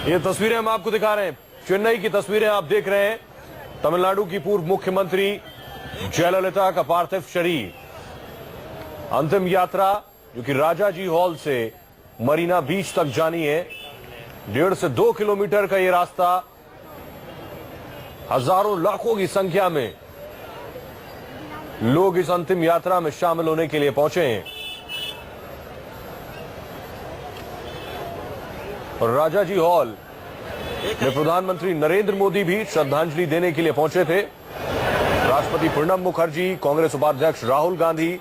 ये तस्वीरें हम आपको दिखा रहे हैं, चेन्नई की तस्वीरें आप देख रहे हैं। तमिलनाडु की पूर्व मुख्यमंत्री जयललिता का पार्थिव शरीर, अंतिम यात्रा जो कि राजाजी हॉल से मरीना बीच तक जानी है। 1.5 से 2 किलोमीटर का ये रास्ता, हजारों लाखों की संख्या में लोग इस अंतिम यात्रा में शामिल होने के लिए पहुंचे हैं। और राजाजी हॉल में प्रधानमंत्री नरेंद्र मोदी भी श्रद्धांजलि देने के लिए पहुंचे थे। राष्ट्रपति प्रणब मुखर्जी, कांग्रेस उपाध्यक्ष राहुल गांधी,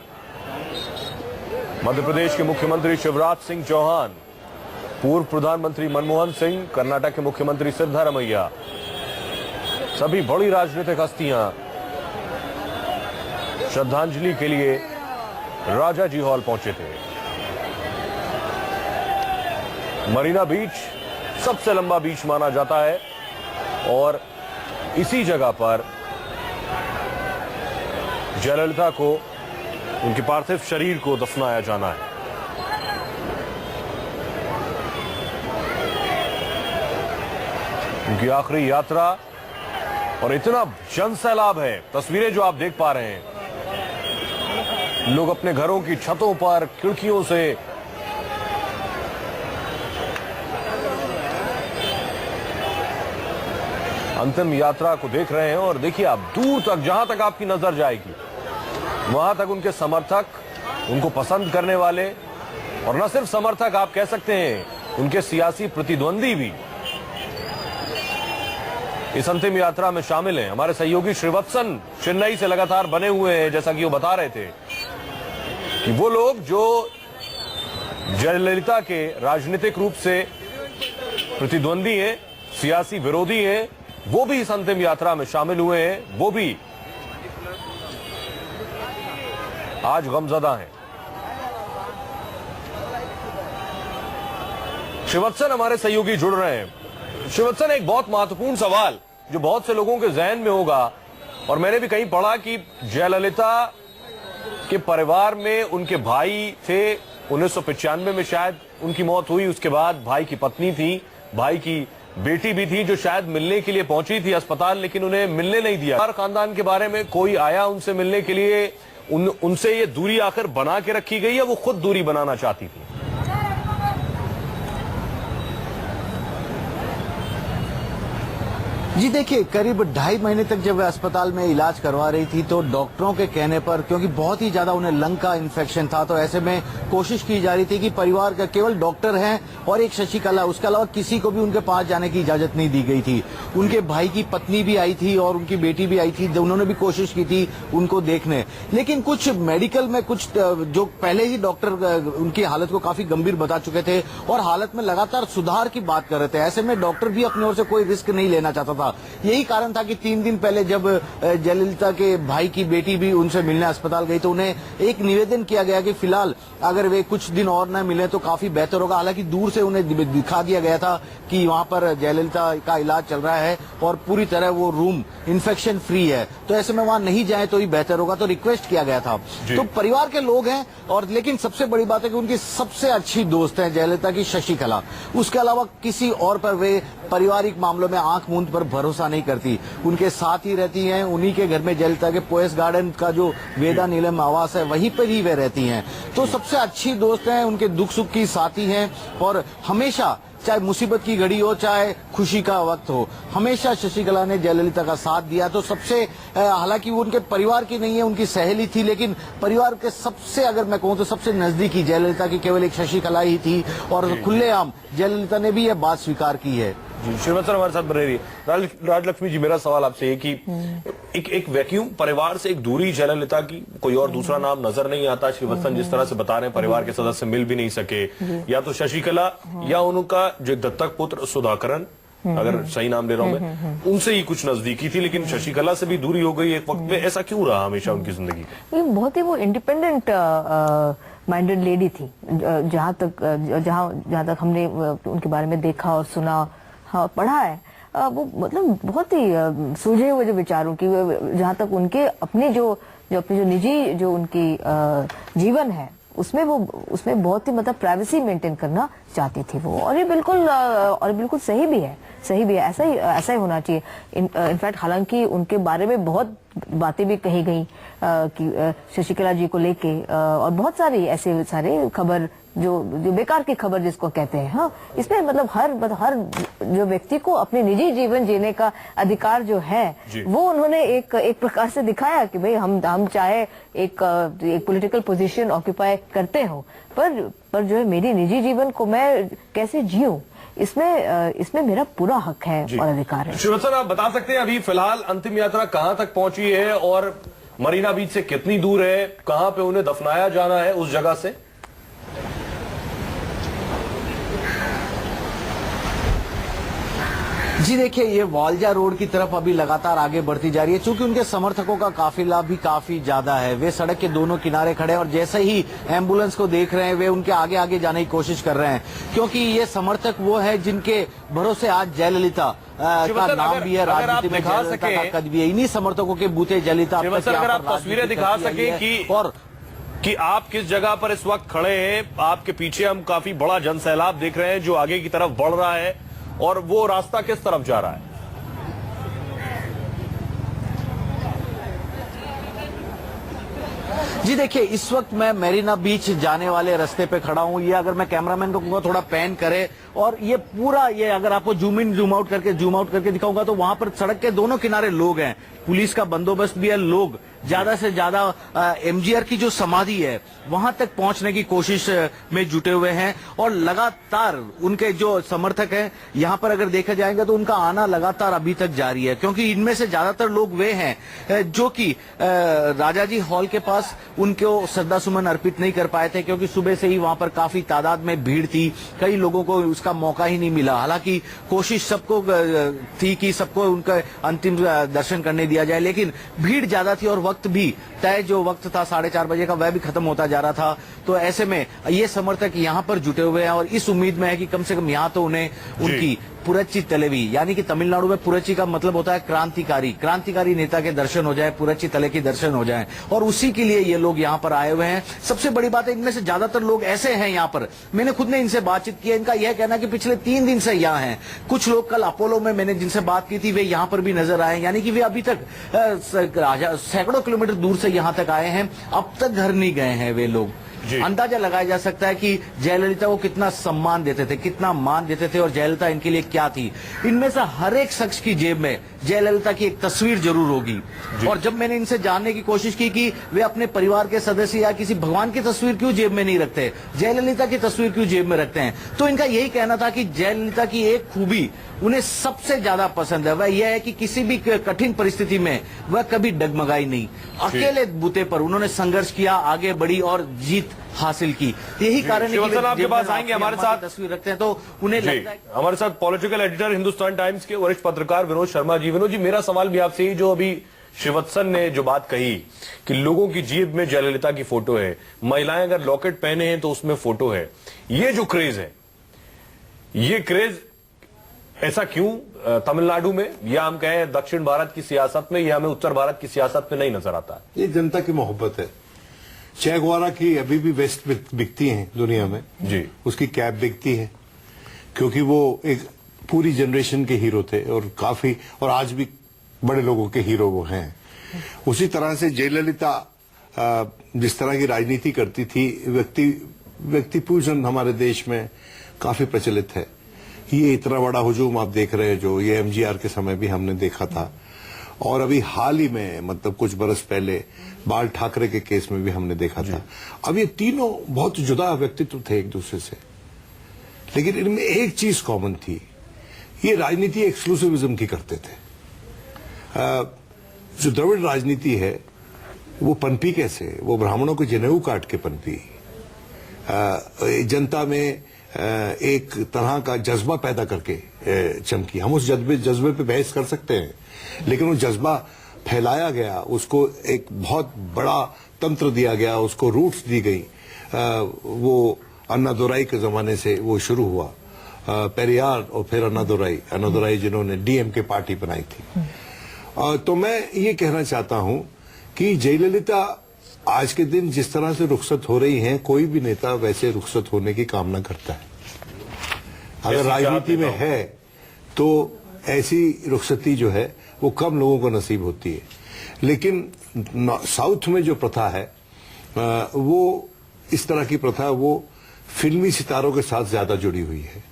मध्य प्रदेश के मुख्यमंत्री शिवराज सिंह चौहान, पूर्व प्रधानमंत्री मनमोहन सिंह, कर्नाटक के मुख्यमंत्री सिद्धारमैया, सभी बड़ी राजनीतिक हस्तियां श्रद्धांजलि के लिए राजाजी हॉल पहुंचे थे। मरीना बीच सबसे लंबा बीच माना जाता है और इसी जगह पर जयललिता को, उनके पार्थिव शरीर को दफनाया जाना है। उनकी आखिरी यात्रा और इतना जनसैलाब है। तस्वीरें जो आप देख पा रहे हैं, लोग अपने घरों की छतों पर, खिड़कियों से अंतिम यात्रा को देख रहे हैं। और देखिए आप, दूर तक, जहां तक आपकी नजर जाएगी, वहां तक उनके समर्थक, उनको पसंद करने वाले, और न सिर्फ समर्थक, आप कह सकते हैं उनके सियासी प्रतिद्वंदी भी इस अंतिम यात्रा में शामिल हैं। हमारे सहयोगी श्रीवत्सन चेन्नई से लगातार बने हुए हैं, जैसा कि वो बता रहे थे कि वो लोग जो जयललिता के राजनीतिक रूप से प्रतिद्वंदी हैं, सियासी विरोधी हैं, वो भी इस अंतिम यात्रा में शामिल हुए हैं। वो भी आज गमजदा हैं। शिवत्सन हमारे सहयोगी जुड़ रहे हैं। शिवत्सन, एक बहुत महत्वपूर्ण सवाल जो बहुत से लोगों के जहन में होगा, और मैंने भी कहीं पढ़ा कि जयललिता के परिवार में उनके भाई थे। 1995 में शायद उनकी मौत हुई। उसके बाद भाई की पत्नी थी, भाई की बेटी भी थी, जो शायद मिलने के लिए पहुंची थी अस्पताल, लेकिन उन्हें मिलने नहीं दिया। खानदान के बारे में कोई आया उनसे मिलने के लिए? उनसे ये दूरी आखिर बना के रखी गई है, वो खुद दूरी बनाना चाहती थी? जी देखिए, करीब 2.5 महीने तक जब वे अस्पताल में इलाज करवा रही थी, तो डॉक्टरों के कहने पर, क्योंकि बहुत ही ज्यादा उन्हें लंग का इन्फेक्शन था, तो ऐसे में कोशिश की जा रही थी कि परिवार का केवल डॉक्टर हैं और एक शशिकला, उसके अलावा किसी को भी उनके पास जाने की इजाजत नहीं दी गई थी। उनके भाई की पत्नी भी आई थी और उनकी बेटी भी आई थी, उन्होंने भी कोशिश की थी उनको देखने, लेकिन कुछ मेडिकल में कुछ जो पहले ही डॉक्टर उनकी हालत को काफी गंभीर बता चुके थे और हालत में लगातार सुधार की बात कर रहे थे। ऐसे में डॉक्टर भी अपनी ओर से कोई रिस्क नहीं लेना चाहता था। यही कारण था कि 3 दिन पहले जब जयललिता के भाई की बेटी भी उनसे मिलने अस्पताल गई, तो उन्हें एक निवेदन किया गया कि फिलहाल अगर वे कुछ दिन और न मिले तो काफी बेहतर होगा। हालांकि दूर से उन्हें दिखा दिया गया था कि वहां पर जयललिता का इलाज चल रहा है और पूरी तरह वो रूम इन्फेक्शन फ्री है, तो ऐसे में वहां नहीं जाए तो ही बेहतर होगा, तो रिक्वेस्ट किया गया था। तो परिवार के लोग हैं, और लेकिन सबसे बड़ी बात है कि उनकी सबसे अच्छी दोस्त है जयललिता की शशिकला। उसके अलावा किसी और पर वे पारिवारिक मामलों में आंख मूंद पर भरोसा नहीं करती, उनके साथ ही रहती हैं। उन्हीं के घर में जयललिता के पोएस गार्डन का जो वेदा नीलम आवास है, वहीं पर ही वे रहती हैं। तो सबसे अच्छी दोस्त हैं, उनके दुख सुख की साथी हैं, और हमेशा, चाहे मुसीबत की घड़ी हो चाहे खुशी का वक्त हो, हमेशा शशिकला ने जयललिता का साथ दिया। तो सबसे, हालांकि वो उनके परिवार की नहीं है, उनकी सहेली थी, लेकिन परिवार के सबसे, अगर मैं कहूं तो सबसे नजदीकी जयललिता की केवल एक शशिकला ही थी, और खुलेआम जयललिता ने भी यह बात स्वीकार की है। श्रीवत्सन हमारे साथ बने रही। राजलक्ष्मी जी, मेरा सवाल आपसे है कि एक वैक्यूम, परिवार से एक दूरी जयललिता की, कोई और दूसरा नाम नजर नहीं आता। श्रीवत्सन जिस तरह से बता रहे हैं, परिवार के सदस्य मिल भी नहीं सके, या तो शशिकला या उनका जो दत्तक पुत्र सुधाकरन, अगर सही नाम ले रहा हूं मैं, उनसे ही कुछ नजदीकी थी, लेकिन शशिकला से भी दूरी हो गई एक वक्त में। ऐसा क्यों रहा हमेशा उनकी जिंदगी? बहुत ही वो इंडिपेंडेंट माइंडेड लेडी थी, जहाँ तक हमने उनके बारे में देखा और सुना, हाँ, पढ़ा है। वो मतलब बहुत ही सूझे हुए जो विचारों की, जहाँ तक उनके अपने जो अपनी जो निजी जो उनकी जीवन है, उसमें बहुत ही मतलब प्राइवेसी मेंटेन करना चाहती थी वो, और ये बिल्कुल सही भी है, ऐसा ही होना चाहिए। इनफैक्ट हालांकि उनके बारे में बहुत बातें भी कही गई कि शशिकला जी को लेके, और बहुत सारी ऐसे सारे खबर जो बेकार की खबर जिसको कहते हैं। हाँ, इसमें मतलब हर जो व्यक्ति को अपने निजी जीवन जीने का अधिकार जो है वो उन्होंने एक प्रकार से दिखाया कि भाई हम चाहे एक पॉलिटिकल पोजीशन ऑक्यूपाई करते हो, पर जो है मेरी निजी जीवन को मैं कैसे जीऊं, इसमें मेरा पूरा हक है और अधिकार है। श्रीवत्सन, आप बता सकते हैं अभी फिलहाल अंतिम यात्रा कहां तक पहुंची है और मरीना बीच से कितनी दूर है, कहां पे उन्हें दफनाया जाना है उस जगह से? जी देखिए, ये वालजा रोड की तरफ अभी लगातार आगे बढ़ती जा रही है। चूंकि उनके समर्थकों का काफिला भी काफी ज्यादा है, वे सड़क के दोनों किनारे खड़े हैं और जैसे ही एम्बुलेंस को देख रहे हैं वे उनके आगे आगे जाने की कोशिश कर रहे हैं, क्योंकि ये समर्थक वो है जिनके भरोसे आज जयललिता का नाम भी है, राजनीति में जयललिता का कद भी है। इन्हीं समर्थकों के बूते जयललिता। अगर आप तस्वीरें दिखा सके कि आप किस जगह पर इस वक्त खड़े हैं, आपके पीछे हम काफी बड़ा जनसैलाब देख रहे हैं जो आगे की तरफ बढ़ रहा है, और वो रास्ता किस तरफ जा रहा है? जी देखिए, इस वक्त मैं मरीना बीच जाने वाले रास्ते पे खड़ा हूं। ये अगर मैं कैमरामैन को कहूंगा थोड़ा पैन करे, और ये पूरा अगर आपको जूम इन जूम आउट करके दिखाऊंगा तो वहां पर सड़क के दोनों किनारे लोग हैं, पुलिस का बंदोबस्त भी है, लोग ज्यादा से ज्यादा एमजीआर की जो समाधि है वहां तक पहुंचने की कोशिश में जुटे हुए हैं। और लगातार उनके जो समर्थक हैं यहां पर अगर देखा जाएगा तो उनका आना लगातार अभी तक जारी है, क्योंकि इनमें से ज्यादातर लोग वे हैं जो कि राजाजी हॉल के पास उनको श्रद्धा सुमन अर्पित नहीं कर पाए थे, क्योंकि सुबह से ही वहां पर काफी तादाद में भीड़ थी, कई लोगों को उसका मौका ही नहीं मिला। हालांकि कोशिश सबको थी कि सबको उनका अंतिम दर्शन करने दिया जाए, लेकिन भीड़ ज्यादा थी और वक्त भी तय जो वक्त था 4:30 बजे का वह भी खत्म होता जा रहा था। तो ऐसे में ये समर्थक यहां पर जुटे हुए हैं और इस उम्मीद में है कि कम से कम यहां तो उन्हें उनकी पुरच्ची तलेवी, यानी कि तमिलनाडु में पुरच्ची का मतलब होता है क्रांतिकारी नेता के दर्शन हो जाए, पुरच्ची तले के दर्शन हो जाए, और उसी के लिए ये लोग यहाँ पर आए हुए हैं। सबसे बड़ी बात है, इनमें से ज्यादातर लोग ऐसे हैं यहाँ पर, मैंने खुद ने इनसे बातचीत की है, इनका यह कहना कि पिछले 3 दिन से यहाँ हैं। कुछ लोग कल अपोलो में मैंने जिनसे बात की थी वे यहाँ पर भी नजर आए, यानी कि वे अभी तक सैकड़ों किलोमीटर दूर से यहाँ तक आए हैं, अब तक घर नहीं गए हैं वे लोग। अंदाजा लगाया जा सकता है कि जयललिता को कितना सम्मान देते थे, कितना मान देते थे, और जयललिता इनके लिए क्या थी। इनमें से हर एक शख्स की जेब में जयललिता की एक तस्वीर जरूर होगी। और जब मैंने इनसे जानने की कोशिश की कि वे अपने परिवार के सदस्य या किसी भगवान की तस्वीर क्यों जेब में नहीं रखते, जयललिता की तस्वीर क्यों जेब में रखते हैं, तो इनका यही कहना था कि जयललिता की एक खूबी उन्हें सबसे ज्यादा पसंद है, वह यह है कि किसी भी कठिन परिस्थिति में वह कभी डगमगाई नहीं। अकेले बूते पर उन्होंने संघर्ष किया, आगे बढ़ी और जीत हासिल की। यही कारण है कि आपके पास आएंगे, हमारे साथ तस्वीर रखते हैं तो उन्हें लगता है। हमारे साथ पॉलिटिकल एडिटर हिंदुस्तान टाइम्स के वरिष्ठ पत्रकार विनोद शर्मा जी। विनोद जी, मेरा सवाल भी आपसे ही, जो अभी श्रीवत्सन ने जो बात कही कि लोगों की जेब में जयललिता की फोटो है, महिलाएं अगर लॉकेट पहने हैं तो उसमें फोटो है, ये जो क्रेज है, ये क्रेज ऐसा क्यों तमिलनाडु में, या हम कहें दक्षिण भारत की सियासत में, या हमें उत्तर भारत की सियासत में नहीं नजर आता? ये जनता की मोहब्बत है। चे गुएवारा की अभी भी वेस्ट बिकती हैं दुनिया में जी, उसकी कैप बिकती है, क्योंकि वो एक पूरी जनरेशन के हीरो थे और आज भी बड़े लोगों के हीरो वो हैं। उसी तरह से जयललिता जिस तरह की राजनीति करती थी, व्यक्ति पूजन हमारे देश में काफी प्रचलित है। ये इतना बड़ा हुजूम आप देख रहे हैं जो ये एमजीआर के समय भी हमने देखा था, और अभी हाल ही में मतलब कुछ बरस पहले बाल ठाकरे के केस में भी हमने देखा था। अब ये तीनों बहुत जुदा व्यक्तित्व थे एक दूसरे से, लेकिन इनमें एक चीज कॉमन थी, ये राजनीति एक्सक्लूसिविज्म की करते थे। जो द्रविड़ राजनीति है वो पनपी कैसे, वो ब्राह्मणों के जनेऊ काट के पनपी, जनता में एक तरह का जज्बा पैदा करके चमकी। हम उस जज्बे पे बहस कर सकते हैं, लेकिन वो जज्बा फैलाया गया, उसको एक बहुत बड़ा तंत्र दिया गया, उसको रूट्स दी गई। वो अन्नादुराई के जमाने से वो शुरू हुआ, पेरियार और फिर अन्नादुराई जिन्होंने डीएमके पार्टी बनाई थी। तो मैं ये कहना चाहता हूं कि जयललिता आज के दिन जिस तरह से रुखसत हो रही हैं, कोई भी नेता वैसे रुखसत होने की कामना करता है। अगर राजनीति में है तो ऐसी रुखसती जो है वो कम लोगों को नसीब होती है। लेकिन साउथ में जो प्रथा है वो इस तरह की प्रथा वो फिल्मी सितारों के साथ ज्यादा जुड़ी हुई है।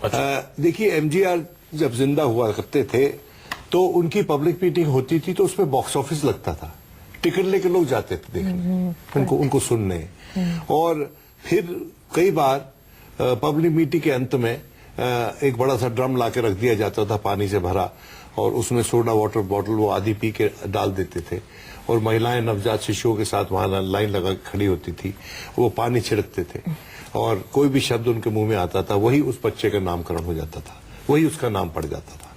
अच्छा। देखिए, एमजीआर जब जिंदा हुआ करते थे तो उनकी पब्लिक मीटिंग होती थी तो उसमें बॉक्स ऑफिस लगता था, टिकट लेकर लोग जाते थे देखने, उनको सुनने। और फिर कई बार पब्लिक मीटिंग के अंत में एक बड़ा सा ड्रम लाके रख दिया जाता था पानी से भरा, और उसमें सोडा वाटर बॉटल वो आधी पी के डाल देते थे, और महिलाएं नवजात शिशुओं के साथ वहां लाइन लगा खड़ी होती थी, वो पानी छिड़कते थे, और कोई भी शब्द उनके मुंह में आता था वही उस बच्चे का नामकरण हो जाता था, वही उसका नाम पड़ जाता था।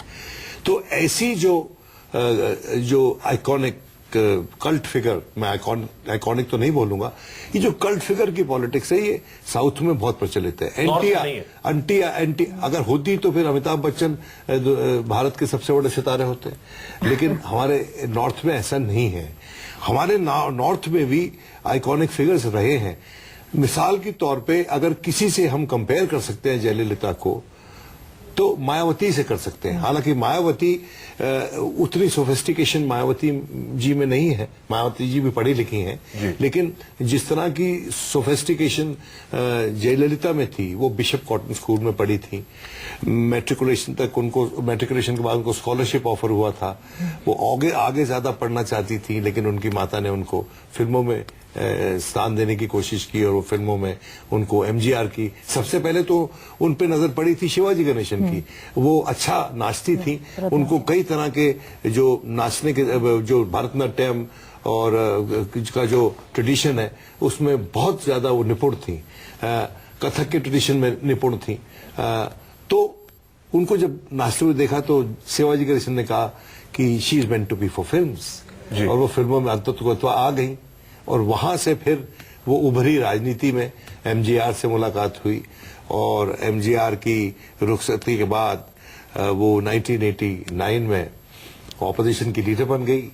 तो ऐसी जो आइकॉनिक कल्ट फिगर, मैं आइकॉनिक तो नहीं बोलूंगा, ये जो कल्ट फिगर की पॉलिटिक्स है ये साउथ में बहुत प्रचलित है। एंटी अगर होती तो फिर अमिताभ बच्चन भारत के सबसे बड़े सितारे होते, लेकिन हमारे नॉर्थ में ऐसा नहीं है। हमारे नॉर्थ में भी आइकॉनिक फिगर्स रहे हैं। मिसाल के तौर पे अगर किसी से हम कंपेयर कर सकते हैं जयललिता को, तो मायावती से कर सकते हैं। हालांकि मायावती उतनी सोफिस्टिकेशन मायावती जी में नहीं है, मायावती जी भी पढ़ी लिखी हैं, लेकिन जिस तरह की सोफिस्टिकेशन जयललिता में थी वो बिशप कॉटन स्कूल में पढ़ी थी। मैट्रिकुलेशन के बाद उनको स्कॉलरशिप ऑफर हुआ था, वो आगे ज्यादा पढ़ना चाहती थी, लेकिन उनकी माता ने उनको फिल्मों में स्थान देने की कोशिश की, और वो फिल्मों में उनको एमजीआर की सबसे पहले तो उन पे नजर पड़ी थी शिवाजी गणेशन की। वो अच्छा नाचती थी, उनको कई तरह के जो नाचने के जो भरतनाट्यम और का जो ट्रेडिशन है उसमें बहुत ज्यादा वो निपुण थी, कथक के ट्रेडिशन में निपुण थी। तो उनको जब नाचते हुए देखा तो शिवाजी गणेशन ने कहा कि she is meant to be for films, और वो फिल्मों में अंततः आ गई, और वहां से फिर वो उभरी राजनीति में। एमजीआर से मुलाकात हुई, और एमजीआर की रुखसती के बाद वो 1989 में ऑपोजिशन की लीडर बन गई,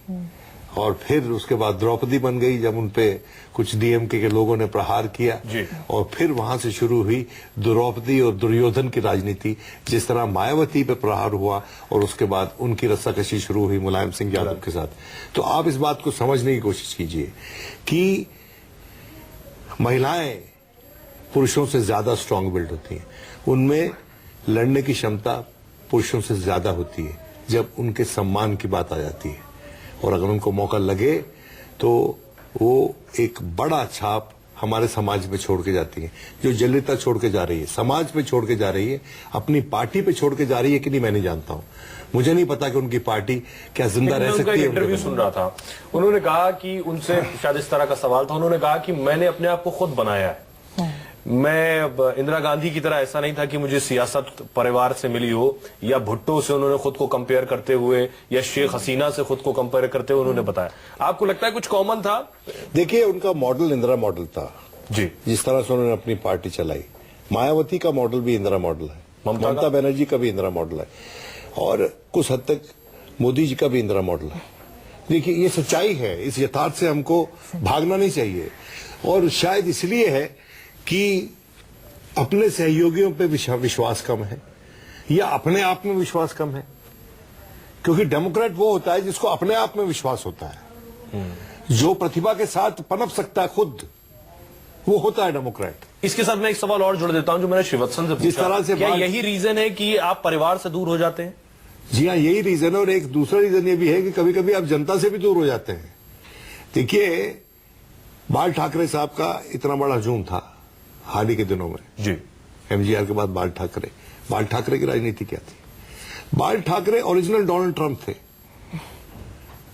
और फिर उसके बाद द्रौपदी बन गई जब उनपे कुछ डीएमके के लोगों ने प्रहार किया, और फिर वहां से शुरू हुई द्रौपदी और दुर्योधन की राजनीति। जिस तरह मायावती पे प्रहार हुआ और उसके बाद उनकी रस्साकशी शुरू हुई मुलायम सिंह यादव के साथ। तो आप इस बात को समझने की कोशिश कीजिए कि महिलाएं पुरुषों से ज्यादा स्ट्रांग बिल्ड होती हैं, उनमें लड़ने की क्षमता पुरुषों से ज्यादा होती है जब उनके सम्मान की बात आ जाती है, और अगर उनको मौका लगे तो वो एक बड़ा छाप हमारे समाज में छोड़ के जाती है। जो जयललिता छोड़ के जा रही है, समाज पे छोड़ के जा रही है, अपनी पार्टी पे छोड़ के जा रही है कि नहीं मैं नहीं जानता हूं, मुझे नहीं पता कि उनकी पार्टी क्या जिंदा रह सकती है। इंटरव्यू सुन रहा था, उन्होंने कहा कि उनसे शायद इस तरह का सवाल था, उन्होंने कहा कि मैंने अपने आप को खुद बनाया है, मैं इंदिरा गांधी की तरह ऐसा नहीं था कि मुझे सियासत परिवार से मिली हो, या भुट्टो से उन्होंने खुद को कंपेयर करते हुए, या शेख हसीना से खुद को कंपेयर करते हुए उन्होंने बताया। आपको लगता है कुछ कॉमन था? देखिए, उनका मॉडल इंदिरा मॉडल था जी, जिस तरह से उन्होंने अपनी पार्टी चलाई। मायावती का मॉडल भी इंदिरा मॉडल है, ममता बनर्जी का भी इंदिरा मॉडल है, और कुछ हद तक मोदी जी का भी इंदिरा मॉडल है। देखिए, ये सच्चाई है, इस यथार्थ से हमको भागना नहीं चाहिए। और शायद इसलिए है कि अपने सहयोगियों पे विश्वास कम है, या अपने आप में विश्वास कम है, क्योंकि डेमोक्रेट वो होता है जिसको अपने आप में विश्वास होता है, जो प्रतिभा के साथ पनप सकता है खुद, वो होता है डेमोक्रेट। इसके साथ मैं एक सवाल और जोड़ देता हूं जो मैंने श्रीवत्सन से पूछा, जिस तरह से क्या यही रीजन है कि आप परिवार से दूर हो जाते हैं? जी हाँ, यही रीजन है, और एक दूसरा रीजन ये भी है कि कभी कभी आप जनता से भी दूर हो जाते हैं। देखिए, बाल ठाकरे साहब का इतना बड़ा हजूम था हाल ही के दिनों में जी, एमजीआर के बाद बाल ठाकरे की राजनीति क्या थी? बाल ठाकरे ओरिजिनल डोनाल्ड ट्रंप थे,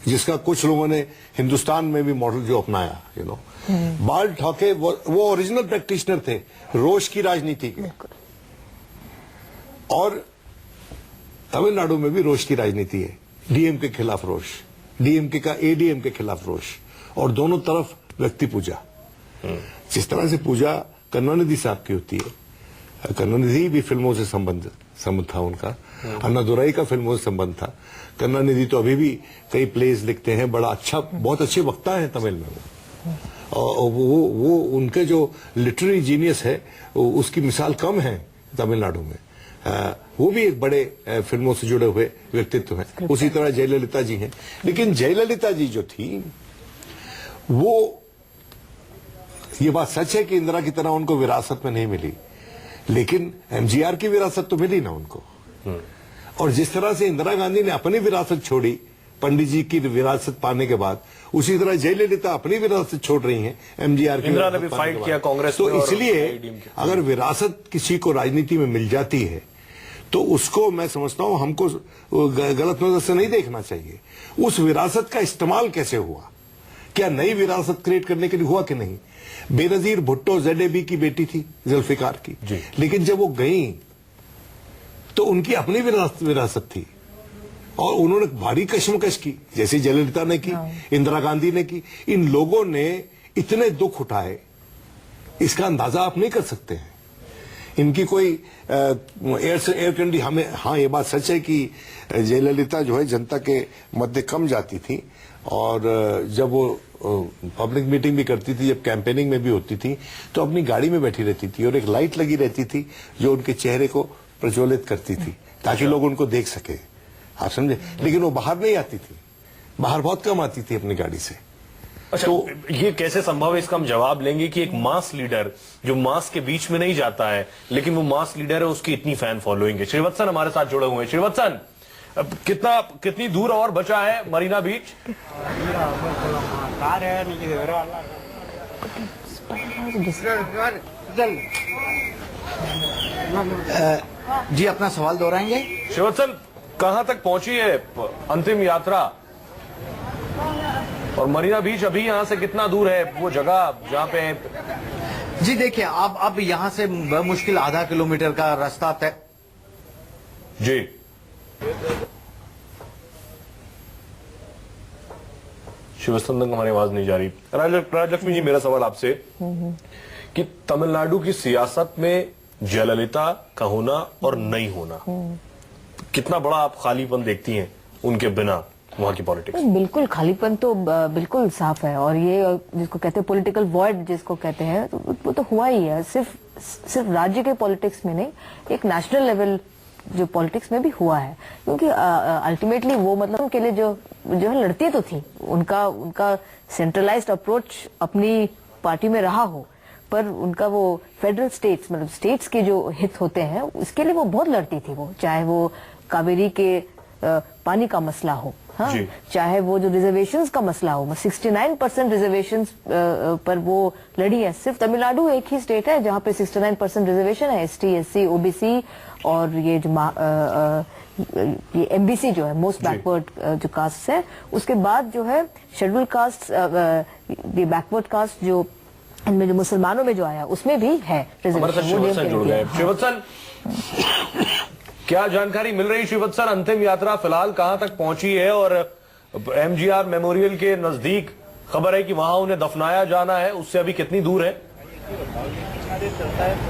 जिसका कुछ लोगों ने हिंदुस्तान में भी मॉडल जो अपनाया, बाल ठाकरे वो ओरिजिनल प्रैक्टिशनर थे रोष की राजनीति के, और तमिलनाडु में भी रोष की राजनीति है, डीएम के खिलाफ रोष, डीएमके का एडीएम के खिलाफ रोष, और दोनों तरफ व्यक्ति पूजा। जिस तरह से पूजा करुणानिधि साहब की होती है, करुणानिधि भी फिल्मों से संबंध था उनका, अन्नादुराई का फिल्मों से संबंध था। करुणानिधि तो अभी भी कई प्लेज लिखते हैं, बड़ा अच्छा, बहुत अच्छे वक्ता हैं तमिल में वो। और वो उनके जो लिटरेरी जीनियस है उसकी मिसाल कम है तमिलनाडु में। वो भी एक बड़े फिल्मों से जुड़े हुए व्यक्तित्व हैं। उसी तरह जयललिता जी हैं। लेकिन जयललिता जी जो थी वो, ये बात सच है कि इंदिरा की तरह उनको विरासत में नहीं मिली, लेकिन एमजीआर की विरासत तो मिली ना उनको। और जिस तरह से इंदिरा गांधी ने अपनी विरासत छोड़ी पंडित जी की विरासत पाने के बाद, उसी तरह जयललिता अपनी विरासत छोड़ रही हैं एमजीआर की। इंदिरा ने भी फाइट किया कांग्रेस तो में और इसलिए अगर विरासत किसी को राजनीति में मिल जाती है तो उसको मैं समझता हूं हमको गलत नजर से नहीं देखना चाहिए। उस विरासत का इस्तेमाल कैसे हुआ, क्या नई विरासत क्रिएट करने के लिए हुआ कि नहीं। बेनजीर भुट्टो ZAB की बेटी थी जुल्फिकार की, लेकिन जब वो गई तो उनकी अपनी विरासत थी और उन्होंने भारी कशमकश की, जैसे जयललिता ने की, इंदिरा गांधी ने की। इन लोगों ने इतने दुख उठाए, इसका अंदाजा आप नहीं कर सकते हैं। इनकी कोई एयर कंडीशन हमें, हाँ ये बात सच है कि जयललिता जो है जनता के मध्य कम जाती थी और जब वो पब्लिक मीटिंग भी करती थी, जब कैंपेनिंग में भी होती थी, तो अपनी गाड़ी में बैठी रहती थी और एक लाइट लगी रहती थी जो उनके चेहरे को प्रज्वलित करती थी ताकि लोग उनको देख सके, आप समझे। लेकिन वो बाहर नहीं आती थी, बाहर बहुत कम आती थी अपनी गाड़ी से। अच्छा, तो ये कैसे संभव है, इसका हम जवाब लेंगे कि एक मास लीडर जो मास के बीच में नहीं जाता है, लेकिन वो मास लीडर है, उसकी इतनी फैन फॉलोइंग है। श्रीवत्सन हमारे साथ जुड़े हुए हैं। श्रीवत्सन, अब कितनी दूर और बचा है मरीना बीच? जी अपना सवाल दोहराएंगे? श्रीवत्सन, कहां तक पहुंची है अंतिम यात्रा और मरीना बीच अभी यहां से कितना दूर है वो जगह जहां पे? जी देखिए, अब यहां से मुश्किल आधा किलोमीटर का रास्ता तय। जी शिवस्तन तक हमारी आवाज नहीं जा रही। राजलक्ष्मी जी, मेरा सवाल आपसे कि तमिलनाडु की सियासत में जयललिता का होना और नहीं होना, कितना बड़ा आप खालीपन देखती हैं उनके बिना वहां की पॉलिटिक्स? बिल्कुल खालीपन तो बिल्कुल साफ है। और ये जिसको कहते हैं पॉलिटिकल वॉइड जिसको कहते हैं, तो वो तो हुआ ही है। सिर्फ राज्य के पॉलिटिक्स में नहीं, एक नेशनल लेवल जो पॉलिटिक्स में भी हुआ है। क्योंकि अल्टीमेटली वो मतलब उनके लिए जो है लड़ती तो थी, उनका सेंट्रलाइज्ड अप्रोच अपनी पार्टी में रहा हो, पर उनका वो फेडरल स्टेट्स मतलब स्टेट्स के जो हित होते हैं उसके लिए वो बहुत लड़ती थी। वो चाहे वो कावेरी के पानी का मसला हो, हाँ, चाहे वो जो रिजर्वेशंस का मसला हो, 69% रिजर्वेशंस पर वो लड़ी है। सिर्फ तमिलनाडु एक ही स्टेट है जहां पे 69% रिजर्वेशन है, ST, SC, OBC और ये जो ये MBC जो है मोस्ट बैकवर्ड जो कास्ट है, उसके बाद जो है शेड्यूल कास्ट, ये बैकवर्ड कास्ट जो इनमें जो मुसलमानों में जो आया उसमें भी है रिजर्वेशन। श्रीवत्सन, क्या जानकारी मिल रही श्रीवत्सन, अंतिम यात्रा फिलहाल कहां तक पहुंची है? और MGR मेमोरियल के नजदीक खबर है कि वहां उन्हें दफनाया जाना है, उससे अभी कितनी दूर है?